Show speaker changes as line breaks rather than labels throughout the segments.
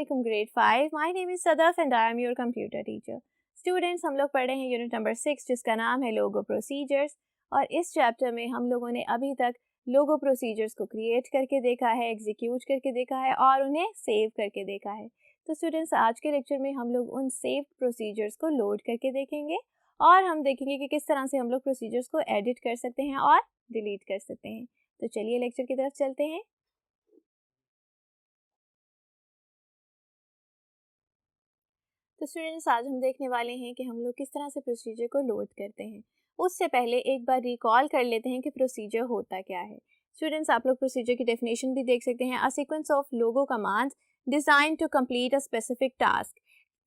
Assalamualaikum grade 5. My name is Sadaf and I am your computer teacher. Students, हम लोग पढ़ रहे हैं यूनिट नंबर 6 जिसका नाम है लोगो प्रोसीजर्स। और इस चैप्टर में हम लोगों ने अभी तक लोगो प्रोसीजर्स को क्रिएट करके देखा है, एग्जीक्यूट करके देखा है और उन्हें सेव करके देखा है। तो स्टूडेंट्स, आज के लेक्चर में हम लोग उन सेव प्रोसीजर्स को लोड करके देखेंगे और हम देखेंगे कि किस तरह से हम लोग प्रोसीजर्स को एडिट कर सकते हैं और डिलीट कर सकते हैं। तो चलिए लेक्चर की तरफ चलते हैं। तो स्टूडेंट्स, आज हम देखने वाले हैं कि हम लोग किस तरह से प्रोसीजर को लोड करते हैं। उससे पहले एक बार रिकॉल कर लेते हैं कि प्रोसीजर होता क्या है। स्टूडेंट्स, आप लोग प्रोसीजर की डेफिनेशन भी देख सकते हैं। A sequence of Logo commands design to complete a specific task.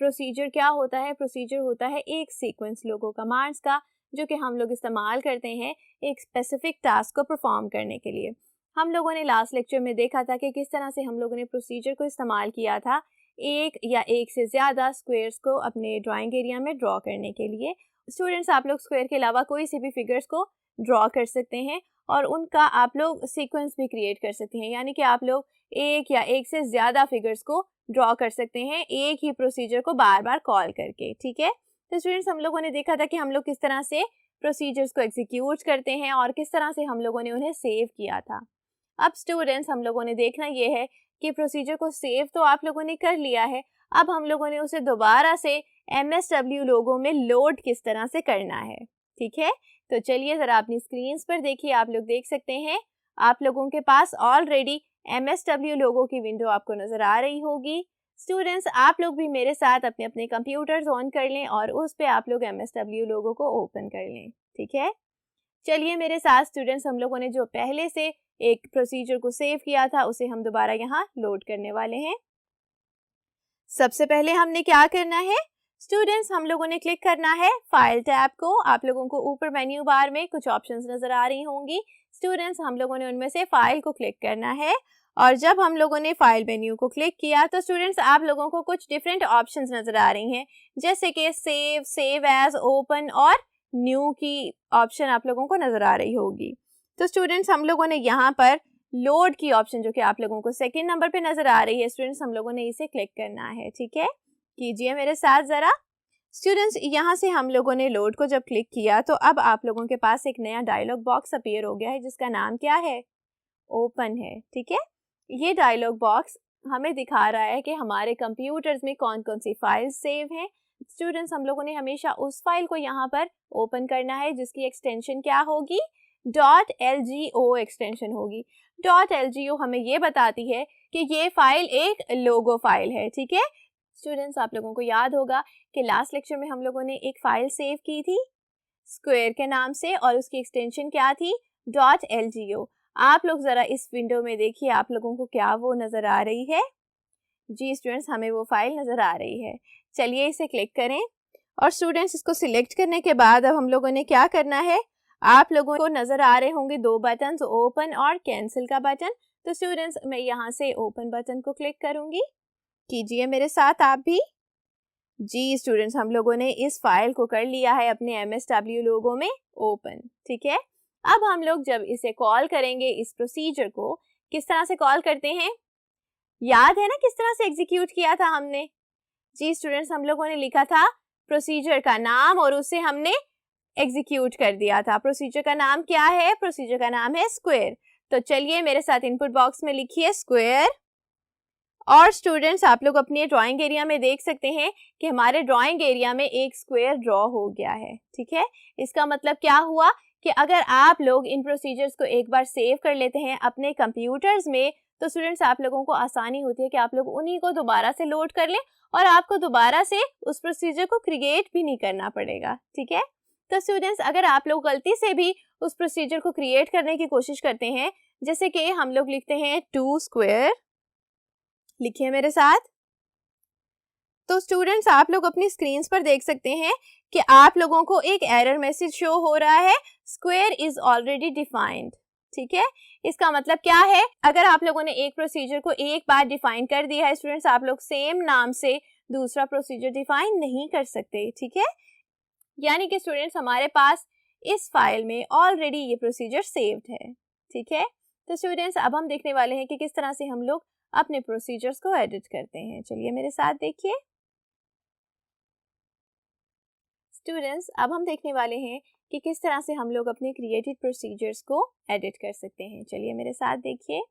Procedure क्या होता है? प्रोसीजर होता है एक सीक्वेंस लोगो कमांड्स का जो कि हम लोग इस्तेमाल करते हैं एक स्पेसिफिक टास्क को परफॉर्म करने के लिए। हम लोगों ने लास्ट लेक्चर में देखा था कि किस तरह से हम लोगों ने प्रोसीजर को इस्तेमाल किया था एक या एक से ज़्यादा स्क्वायर्स को अपने ड्राइंग एरिया में ड्रॉ करने के लिए। स्टूडेंट्स, आप लोग स्क्वायर के अलावा कोई से भी फिगर्स को ड्रॉ कर सकते हैं और उनका आप लोग सीक्वेंस भी क्रिएट कर सकते हैं, यानी कि आप लोग एक या एक से ज़्यादा फिगर्स को ड्रॉ कर सकते हैं एक ही प्रोसीजर को बार बार कॉल करके। ठीक है, तो स्टूडेंट्स, हम लोगों ने देखा था कि हम लोग किस तरह से प्रोसीजर्स को एग्जीक्यूट करते हैं और किस तरह से हम लोगों ने उन्हें सेव किया था। अब स्टूडेंट्स, हम लोगों ने देखना ये है कि प्रोसीजर को सेव तो आप लोगों ने कर लिया है, अब हम लोगों ने उसे दोबारा से MSW लोगो में लोड किस तरह से करना है। ठीक है, तो चलिए ज़रा अपनी स्क्रीन पर देखिए। आप लोग देख सकते हैं आप लोगों के पास ऑलरेडी MSW लोगो की विंडो आपको नज़र आ रही होगी। स्टूडेंट्स, आप लोग भी मेरे साथ अपने अपने कंप्यूटर्स ऑन कर लें और उस पर आप लोग MSW लोगो को ओपन कर लें। ठीक है, चलिए मेरे साथ स्टूडेंट्स, हम लोगों ने जो पहले से एक प्रोसीजर को सेव किया था उसे हम दोबारा यहाँ लोड करने वाले हैं। सबसे पहले हमने क्या करना है स्टूडेंट्स, हम लोगों ने क्लिक करना है फाइल टैब को। आप लोगों को ऊपर मेन्यू बार में कुछ ऑप्शंस नजर आ रही होंगी। स्टूडेंट्स, हम लोगों ने उनमें से फाइल को क्लिक करना है और जब हम लोगों ने फाइल मेन्यू को क्लिक किया तो स्टूडेंट्स, आप लोगों को कुछ डिफरेंट ऑप्शंस नजर आ रही हैं, जैसे कि सेव, सेव एज, ओपन और न्यू की ऑप्शन आप लोगों को नजर आ रही होगी। तो स्टूडेंट्स, हम लोगों ने यहाँ पर लोड की ऑप्शन जो कि आप लोगों को सेकंड नंबर पे नजर आ रही है, स्टूडेंट्स, हम लोगों ने इसे क्लिक करना है। ठीक है, कीजिए मेरे साथ ज़रा। स्टूडेंट्स, यहाँ से हम लोगों ने लोड को जब क्लिक किया तो अब आप लोगों के पास एक नया डायलॉग बॉक्स अपीयर हो गया है जिसका नाम क्या है? ओपन है। ठीक है, ये डायलॉग बॉक्स हमें दिखा रहा है कि हमारे कंप्यूटर्स में कौन कौन सी फाइल्स सेव हैं। स्टूडेंट्स, हम लोगों ने हमेशा उस फाइल को यहाँ पर ओपन करना है जिसकी एक्सटेंशन क्या होगी? .lgo एक्सटेंशन होगी। .lgo हमें ये बताती है कि ये फाइल एक लोगो फाइल है। ठीक है स्टूडेंट्स, आप लोगों को याद होगा कि लास्ट लेक्चर में हम लोगों ने एक फाइल सेव की थी स्क्वायर के नाम से और उसकी एक्सटेंशन क्या थी? .lgo। आप लोग ज़रा इस विंडो में देखिए, आप लोगों को क्या वो नज़र आ रही है? जी स्टूडेंट्स, हमें वो फाइल नज़र आ रही है। चलिए इसे क्लिक करें और स्टूडेंट्स, इसको सिलेक्ट करने के बाद अब हम लोगों ने क्या करना है? आप लोगों को नज़र आ रहे होंगे दो बटन, ओपन और कैंसिल का बटन। तो स्टूडेंट्स, मैं यहाँ से ओपन बटन को क्लिक करूँगी, कीजिए मेरे साथ आप भी। जी स्टूडेंट्स, हम लोगों ने इस फाइल को कर लिया है अपने MSW लोगो में ओपन। ठीक है, अब हम लोग जब इसे कॉल करेंगे, इस प्रोसीजर को किस तरह से कॉल करते हैं? याद है ना किस तरह से एग्जीक्यूट किया था हमने? जी स्टूडेंट्स, हम लोगों ने लिखा था प्रोसीजर का नाम और उसे हमने एग्जीक्यूट कर दिया था। प्रोसीजर का नाम क्या है? प्रोसीजर का नाम है स्क्वायर। तो चलिए मेरे साथ इनपुट बॉक्स में लिखिए स्क्वायर। और स्टूडेंट्स, आप लोग अपने ड्राइंग एरिया में देख सकते हैं कि हमारे ड्राइंग एरिया में एक स्क्वायर ड्रॉ हो गया है। ठीक है, इसका मतलब क्या हुआ कि अगर आप लोग इन प्रोसीजर्स को एक बार सेव कर लेते हैं अपने कंप्यूटर्स में तो स्टूडेंट्स, आप लोगों को आसानी होती है कि आप लोग उन्हीं को दोबारा से लोड कर लें और आपको दोबारा से उस प्रोसीजर को क्रिएट भी नहीं करना पड़ेगा। ठीक है, तो स्टूडेंट्स, अगर आप लोग गलती से भी उस प्रोसीजर को क्रिएट करने की कोशिश करते हैं, जैसे कि हम लोग लिखते हैं 2 स्क्वायर, लिखिए मेरे साथ। तो स्टूडेंट्स, आप लोग अपनी स्क्रीन पर देख सकते हैं कि आप लोगों को एक एरर मैसेज शो हो रहा है, स्क्वायर इज ऑलरेडी डिफाइंड। ठीक है, इसका मतलब क्या है? अगर आप लोगों ने एक प्रोसीजर को एक बार डिफाइन कर दिया है स्टूडेंट्स, आप लोग सेम नाम से दूसरा प्रोसीजर डिफाइन नहीं कर सकते। ठीक है, यानी कि स्टूडेंट्स, हमारे पास इस फाइल में ऑलरेडी ये प्रोसीजर सेव्ड है। ठीक है, तो स्टूडेंट्स, अब हम देखने वाले हैं कि किस तरह से हम लोग अपने प्रोसीजर्स को एडिट करते हैं। चलिए मेरे साथ देखिए स्टूडेंट्स, अब हम देखने वाले हैं कि किस तरह से हम लोग अपने क्रिएटेड प्रोसीजर्स को एडिट कर सकते हैं। चलिए मेरे साथ देखिए।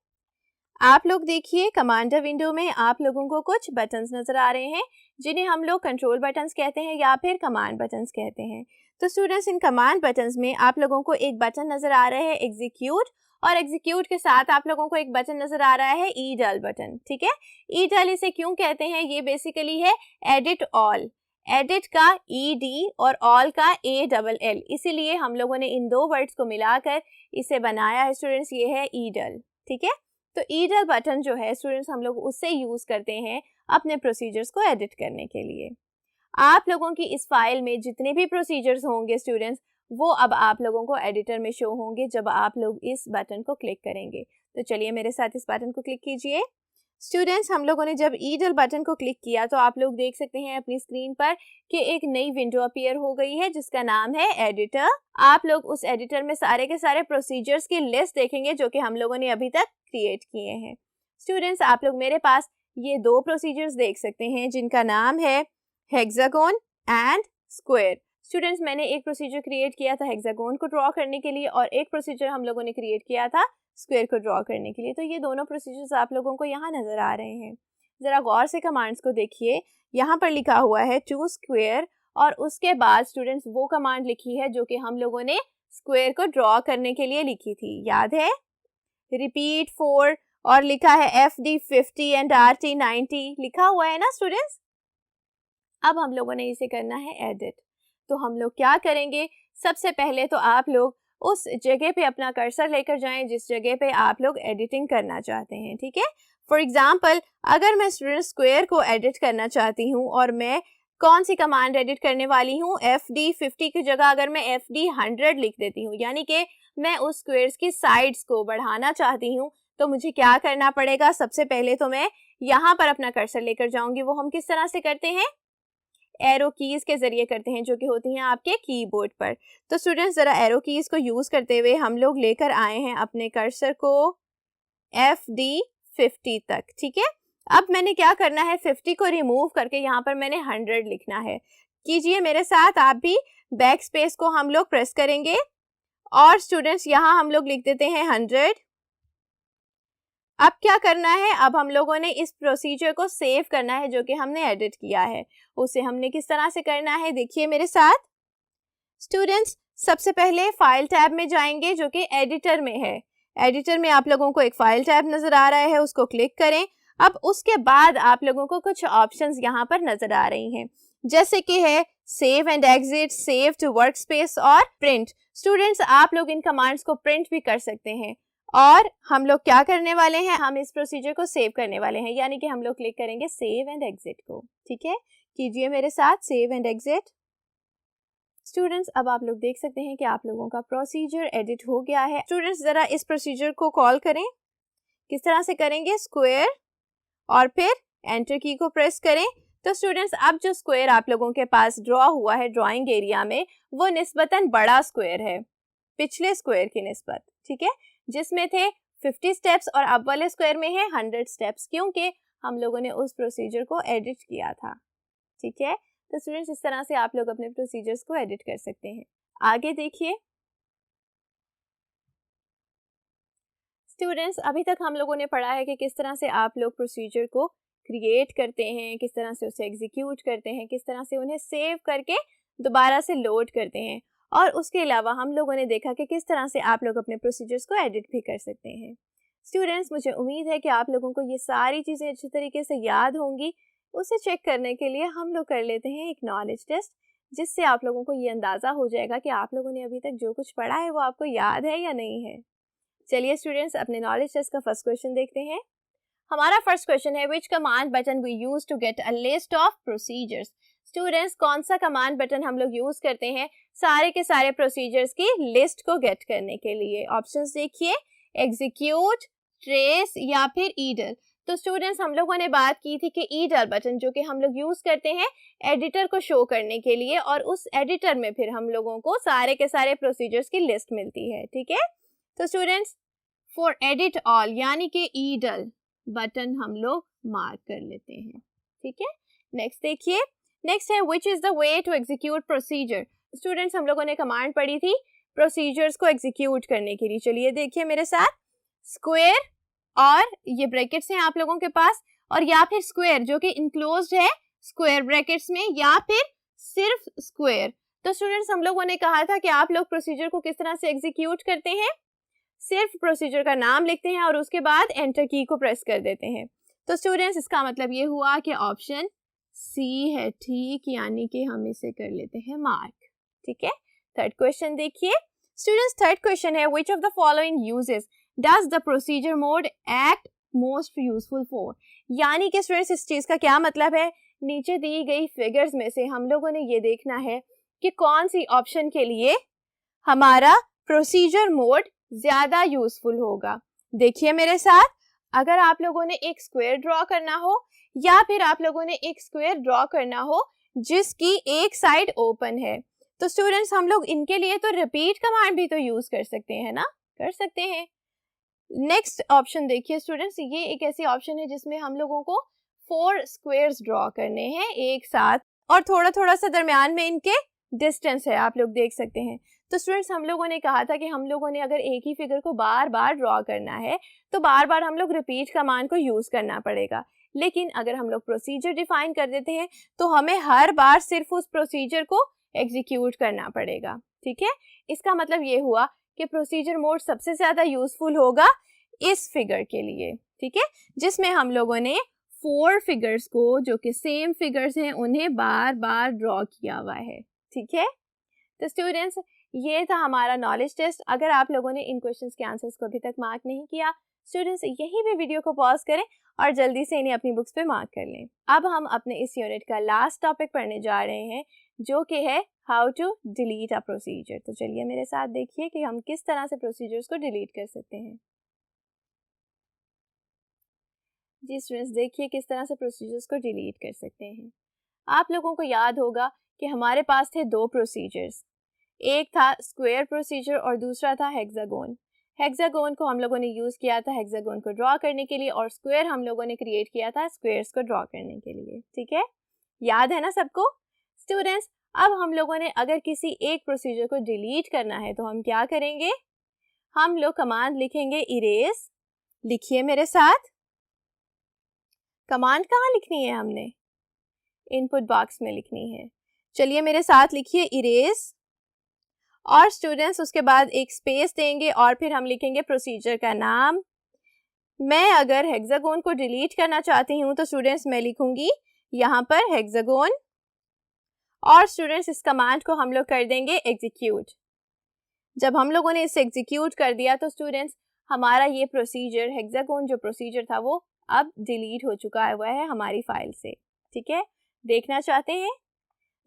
आप लोग देखिए कमांडर विंडो में आप लोगों को कुछ बटन्स नज़र आ रहे हैं जिन्हें हम लोग कंट्रोल बटन्स कहते हैं या फिर कमांड बटन्स कहते हैं। तो स्टूडेंट्स, इन कमांड बटन्स में आप लोगों को एक बटन नज़र आ रहा है एग्जीक्यूट, और एग्जीक्यूट के साथ आप लोगों को एक बटन नज़र आ रहा है ईडल बटन। ठीक है, ईडल इसे क्यों कहते हैं? ये बेसिकली है एडिट ऑल, एडिट का ईडी और ऑल का ALL, इसीलिए हम लोगों ने इन दो वर्ड्स को मिलाकर इसे बनाया है स्टूडेंट्स, ये है ईडल। ठीक है, तो ईडल बटन जो है स्टूडेंट्स हम लोग उससे यूज़ करते हैं अपने प्रोसीजर्स को एडिट करने के लिए। आप लोगों की इस फाइल में जितने भी प्रोसीजर्स होंगे स्टूडेंट्स, वो अब आप लोगों को एडिटर में शो होंगे जब आप लोग इस बटन को क्लिक करेंगे। तो चलिए मेरे साथ इस बटन को क्लिक कीजिए। स्टूडेंट्स, हम लोगों ने जब ईडल बटन को क्लिक किया तो आप लोग देख सकते हैं अपनी स्क्रीन पर कि एक नई विंडो अपीयर हो गई है जिसका नाम है एडिटर। आप लोग उस एडिटर में सारे के सारे प्रोसीजर्स की लिस्ट देखेंगे जो कि हम लोगों ने अभी तक क्रिएट किए हैं। स्टूडेंट्स, आप लोग मेरे पास ये दो प्रोसीजर्स देख सकते हैं जिनका नाम है हेक्सागोन एंड स्क्वायर। स्टूडेंट्स, मैंने एक प्रोसीजर क्रिएट किया था हेक्सागोन को ड्रॉ करने के लिए और एक प्रोसीजर हम लोगों ने क्रिएट किया था स्क्वायर को ड्रॉ करने के लिए। तो ये दोनों प्रोसीजर्स आप लोगों को यहाँ नज़र आ रहे हैं। ज़रा गौर से कमांड्स को देखिए, यहाँ पर लिखा हुआ है टू स्क्वायर और उसके बाद स्टूडेंट्स वो कमांड लिखी है जो कि हम लोगों ने स्क्वायर को ड्रॉ करने के लिए लिखी थी, याद है? रिपीट 4 और लिखा है FD 50 एंड RT 90 लिखा हुआ है ना स्टूडेंट्स। अब हम लोगों ने इसे करना है एडिट। तो हम लोग क्या करेंगे, सबसे पहले तो आप लोग उस जगह पे अपना कर्सर लेकर जाएं जिस जगह पे आप लोग एडिटिंग करना चाहते हैं। ठीक है, फॉर एग्जांपल अगर मैं स्टूडेंट स्क्वायर को एडिट करना चाहती हूँ और मैं कौन सी कमांड एडिट करने वाली हूँ, FD 50 की जगह अगर मैं FD 100 लिख देती हूँ, यानी कि मैं उस स्क्वायर्स की साइड्स को बढ़ाना चाहती हूँ, तो मुझे क्या करना पड़ेगा? सबसे पहले तो मैं यहाँ पर अपना कर्सर लेकर जाऊंगी। वो हम किस तरह से करते हैं? एरो कीज के जरिए करते हैं जो कि होती हैं आपके कीबोर्ड पर। तो स्टूडेंट्स, ज़रा एरो कीज को यूज़ करते हुए हम लोग लेकर आए हैं अपने कर्सर को FD 50 तक। ठीक है, अब मैंने क्या करना है, 50 को रिमूव करके यहाँ पर मैंने 100 लिखना है। कीजिए मेरे साथ आप भी, बैक स्पेस को हम लोग प्रेस करेंगे और स्टूडेंट्स यहाँ हम लोग लिख देते हैं 100। अब क्या करना है, अब हम लोगों ने इस प्रोसीजर को सेव करना है जो कि हमने एडिट किया है। उसे हमने किस तरह से करना है, देखिए मेरे साथ। स्टूडेंट्स, सबसे पहले फाइल टैब में जाएंगे जो कि एडिटर में है। एडिटर में आप लोगों को एक फाइल टैब नजर आ रहा है, उसको क्लिक करें। अब उसके बाद आप लोगों को कुछ ऑप्शंस यहाँ पर नजर आ रही हैं, जैसे कि है save and exit, save to work space और प्रिंट। स्टूडेंट्स, आप लोग इन कमांड्स को प्रिंट भी कर सकते हैं और हम लोग क्या करने वाले हैं, हम इस प्रोसीजर को सेव करने वाले हैं, यानी कि हम लोग क्लिक करेंगे सेव एंड एग्जिट को। ठीक है, कीजिए मेरे साथ सेव एंड एग्जिट। स्टूडेंट्स, अब आप लोग देख सकते हैं कि आप लोगों का प्रोसीजर एडिट हो गया है। स्टूडेंट्स, ज़रा इस प्रोसीजर को कॉल करें। किस तरह से करेंगे, स्क्वायर और फिर एंटर की को प्रेस करें। तो स्टूडेंट्स, अब जो स्क्वायर आप लोगों के पास ड्रॉ हुआ है ड्राइंग एरिया में, वो निस्बतन बड़ा स्क्वायर है पिछले स्क्वायर की निस्बत। ठीक है, जिसमें थे 50 स्टेप्स और अब वाले स्क्वायर में है 100 स्टेप्स, क्योंकि हम लोगों ने उस प्रोसीजर को एडिट किया था। ठीक है, तो स्टूडेंट्स, इस तरह से आप लोग अपने प्रोसीजर्स को एडिट कर सकते हैं। आगे देखिए स्टूडेंट्स, अभी तक हम लोगों ने पढ़ा है कि किस तरह से आप लोग प्रोसीजर को क्रिएट करते हैं, किस तरह से उसे एग्जीक्यूट करते हैं, किस तरह से उन्हें सेव करके दोबारा से लोड करते हैं, और उसके अलावा हम लोगों ने देखा कि किस तरह से आप लोग अपने प्रोसीजर्स को एडिट भी कर सकते हैं। स्टूडेंट्स, मुझे उम्मीद है कि आप लोगों को ये सारी चीज़ें अच्छी तरीके से याद होंगी। उसे चेक करने के लिए हम लोग कर लेते हैं एक नॉलेज टेस्ट, जिससे आप लोगों को ये अंदाज़ा हो जाएगा कि आप लोगों ने अभी तक जो कुछ पढ़ा है वो आपको याद है या नहीं है। चलिए स्टूडेंट्स, अपने नॉलेज टेस्ट का फर्स्ट क्वेश्चन देखते हैं। हमारा फर्स्ट क्वेश्चन है, which command button we use to get a list of procedures. Students, कौन सा कमांड बटन हम लोग यूज करते हैं सारे के सारे प्रोसीजर्स की लिस्ट को गेट करने के लिए? ऑप्शंस देखिए, एग्जीक्यूट, ट्रेस या फिर ईडल। तो स्टूडेंट्स, हम लोगों ने बात की थी कि ईडल बटन जो कि हम लोग यूज करते हैं एडिटर को शो करने के लिए, और उस एडिटर में फिर हम लोगों को सारे के सारे प्रोसीजर्स की लिस्ट मिलती है। ठीक है, तो स्टूडेंट्स, फॉर एडिट ऑल यानी कि ईडल, बटन हम लोग मार्क कर लेते हैं, ठीक है। नेक्स्ट देखिए, नेक्स्ट है which is the way to execute procedure. Students हम लोगों ने कमांड पढ़ी थी प्रोसीजर्स को एग्जीक्यूट करने के लिए। चलिए देखिए मेरे साथ, स्क्वायर और ये ब्रैकेट्स हैं आप लोगों के पास, और या फिर स्क्वायर जो कि इनक्लोज्ड है स्क्वायर ब्रैकेट्स में, या फिर सिर्फ स्क्वायर। तो स्टूडेंट्स हम लोगों ने कहा था कि आप लोग प्रोसीजर को किस तरह से एग्जीक्यूट करते हैं, सिर्फ प्रोसीजर का नाम लिखते हैं और उसके बाद एंटर की को प्रेस कर देते हैं। तो स्टूडेंट्स इसका मतलब ये हुआ कि ऑप्शन सी है ठीक, यानी कि हम इसे कर लेते हैं मार्क, ठीक है। थर्ड क्वेश्चन देखिए स्टूडेंट्स, थर्ड क्वेश्चन है which of the following uses does the procedure mode act most useful for. यानी कि स्टूडेंट्स इस चीज का क्या मतलब है, नीचे दी गई फिगर्स में से हम लोगों ने ये देखना है कि कौन सी ऑप्शन के लिए हमारा प्रोसीजर मोड ज्यादा यूजफुल होगा। देखिए मेरे साथ, अगर आप लोगों ने एक स्क्वायर ड्रॉ करना हो या फिर आप लोगों ने एक स्क्वायर ड्रॉ करना हो जिसकी एक साइड ओपन है, तो स्टूडेंट्स हम लोग इनके लिए तो रिपीट कमांड भी तो यूज कर सकते हैं ना, कर सकते हैं। नेक्स्ट ऑप्शन देखिए स्टूडेंट्स, ये एक ऐसी ऑप्शन है जिसमें हम लोगों को 4 स्क्वायर्स ड्रॉ करने हैं एक साथ, और थोड़ा थोड़ा सा दरमियान में इनके डिस्टेंस है, आप लोग देख सकते हैं। तो स्टूडेंट्स हम लोगों ने कहा था कि हम लोगों ने अगर एक ही फिगर को बार बार ड्रॉ करना है तो बार बार हम लोग रिपीट कमांड को यूज करना पड़ेगा। लेकिन अगर हम लोग प्रोसीजर डिफाइन कर देते हैं तो हमें हर बार सिर्फ उस प्रोसीजर को एग्जीक्यूट करना पड़ेगा, ठीक है। इसका मतलब ये हुआ कि प्रोसीजर मोड सबसे ज्यादा यूजफुल होगा इस फिगर के लिए, ठीक है, जिसमें हम लोगों ने 4 फिगर्स को जो कि सेम फिगर्स हैं उन्हें बार बार ड्रॉ किया हुआ है, ठीक है। तो स्टूडेंट्स ये था हमारा नॉलेज टेस्ट। अगर आप लोगों ने इन क्वेश्चंस के आंसर्स को अभी तक मार्क नहीं किया, स्टूडेंट्स यहीं पे वीडियो को पॉज करें और जल्दी से इन्हें अपनी बुक्स पे मार्क कर लें। अब हम अपने इस यूनिट का लास्ट टॉपिक पढ़ने जा रहे हैं जो कि है how to delete a procedure. तो चलिए मेरे साथ देखिए कि हम किस तरह से प्रोसीजर्स को डिलीट कर सकते हैं। जी स्टूडेंट्स देखिए किस तरह से प्रोसीजर्स को डिलीट कर सकते हैं। आप लोगों को याद होगा कि हमारे पास थे 2 प्रोसीजर्स, एक था स्क्वायर प्रोसीजर और दूसरा था हेक्सागोन। हेक्सागोन को हम लोगों ने यूज़ किया था हेक्सागोन को ड्रॉ करने के लिए, और स्क्वायर हम लोगों ने क्रिएट किया था स्क्वायर्स को ड्रॉ करने के लिए, ठीक है, याद है ना सबको। स्टूडेंट्स अब हम लोगों ने अगर किसी एक प्रोसीजर को डिलीट करना है तो हम क्या करेंगे, हम लोग कमांड लिखेंगे इरेज। लिखिए मेरे साथ, कमांड कहाँ लिखनी है, हमने इनपुट बॉक्स में लिखनी है। चलिए मेरे साथ लिखिए इरेज, और स्टूडेंट्स उसके बाद एक स्पेस देंगे और फिर हम लिखेंगे प्रोसीजर का नाम। मैं अगर हेक्सागोन को डिलीट करना चाहती हूँ तो स्टूडेंट्स मैं लिखूंगी यहाँ पर हेक्सागोन, और स्टूडेंट्स इस कमांड को हम लोग कर देंगे एग्जीक्यूट। जब हम लोगों ने इसे एग्जीक्यूट कर दिया तो स्टूडेंट्स हमारा ये प्रोसीजर हेक्सागोन जो प्रोसीजर था वो अब डिलीट हो चुका हुआ है हमारी फाइल से, ठीक है। देखना चाहते हैं,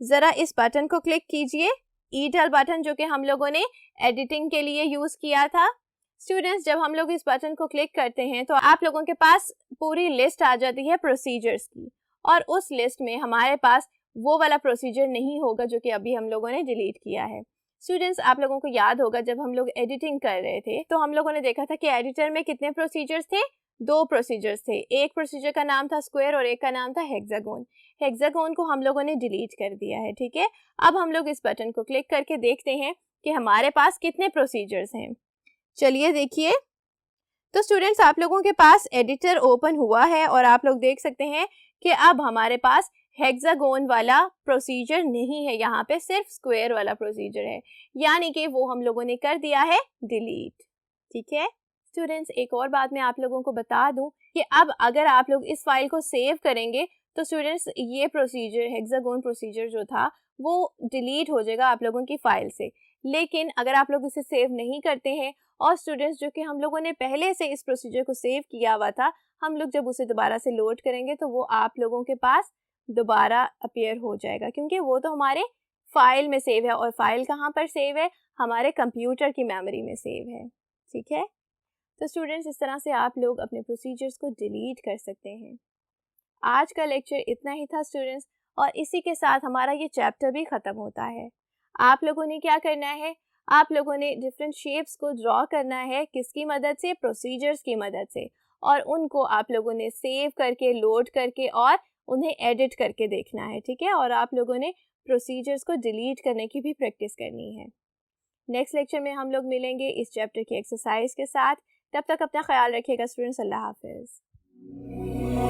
जरा इस बटन को क्लिक कीजिए, ईटल बटन जो कि हम लोगों ने एडिटिंग के लिए यूज किया था। स्टूडेंट्स जब हम लोग इस बटन को क्लिक करते हैं तो आप लोगों के पास पूरी लिस्ट आ जाती है प्रोसीजर्स की, और उस लिस्ट में हमारे पास वो वाला प्रोसीजर नहीं होगा जो कि अभी हम लोगों ने डिलीट किया है। स्टूडेंट्स आप लोगों को याद होगा जब हम लोग एडिटिंग कर रहे थे तो हम लोगों ने देखा था कि एडिटर में कितने प्रोसीजर्स थे, 2 प्रोसीजर्स थे। एक प्रोसीजर का नाम था स्क्वायर और एक का नाम था हेक्सागोन। हेक्सागोन को हम लोगों ने डिलीट कर दिया है, ठीक है। अब हम लोग इस बटन को क्लिक करके देखते हैं कि हमारे पास कितने प्रोसीजर्स हैं। चलिए देखिए, तो स्टूडेंट्स आप लोगों के पास एडिटर ओपन हुआ है और आप लोग देख सकते हैं कि अब हमारे पास हेक्सागोन वाला प्रोसीजर नहीं है, यहाँ पे सिर्फ स्क्वायर वाला प्रोसीजर है, यानी कि वो हम लोगों ने कर दिया है डिलीट, ठीक है। स्टूडेंट्स एक और बात मैं आप लोगों को बता दूं कि अब अगर आप लोग इस फाइल को सेव करेंगे तो स्टूडेंट्स ये प्रोसीजर हेक्सागोन प्रोसीजर जो था वो डिलीट हो जाएगा आप लोगों की फाइल से। लेकिन अगर आप लोग इसे सेव नहीं करते हैं और स्टूडेंट्स जो कि हम लोगों ने पहले से इस प्रोसीजर को सेव किया हुआ था, हम लोग जब उसे दोबारा से लोड करेंगे तो वो आप लोगों के पास दोबारा अपीयर हो जाएगा, क्योंकि वो तो हमारे फाइल में सेव है, और फाइल कहाँ पर सेव है, हमारे कंप्यूटर की मेमोरी में सेव है, ठीक है। तो स्टूडेंट्स इस तरह से आप लोग अपने प्रोसीजर्स को डिलीट कर सकते हैं। आज का लेक्चर इतना ही था स्टूडेंट्स, और इसी के साथ हमारा ये चैप्टर भी ख़त्म होता है। आप लोगों ने क्या करना है, आप लोगों ने डिफरेंट शेप्स को ड्रॉ करना है, किसकी मदद से, प्रोसीजर्स की मदद से, और उनको आप लोगों ने सेव करके, लोड करके और उन्हें एडिट करके देखना है, ठीक है। और आप लोगों ने प्रोसीजर्स को डिलीट करने की भी प्रैक्टिस करनी है। नेक्स्ट लेक्चर में हम लोग मिलेंगे इस चैप्टर की एक्सरसाइज के साथ। तब तक अपना ख्याल रखिएगा स्टूडेंट्स। अल्लाह हाफिज़।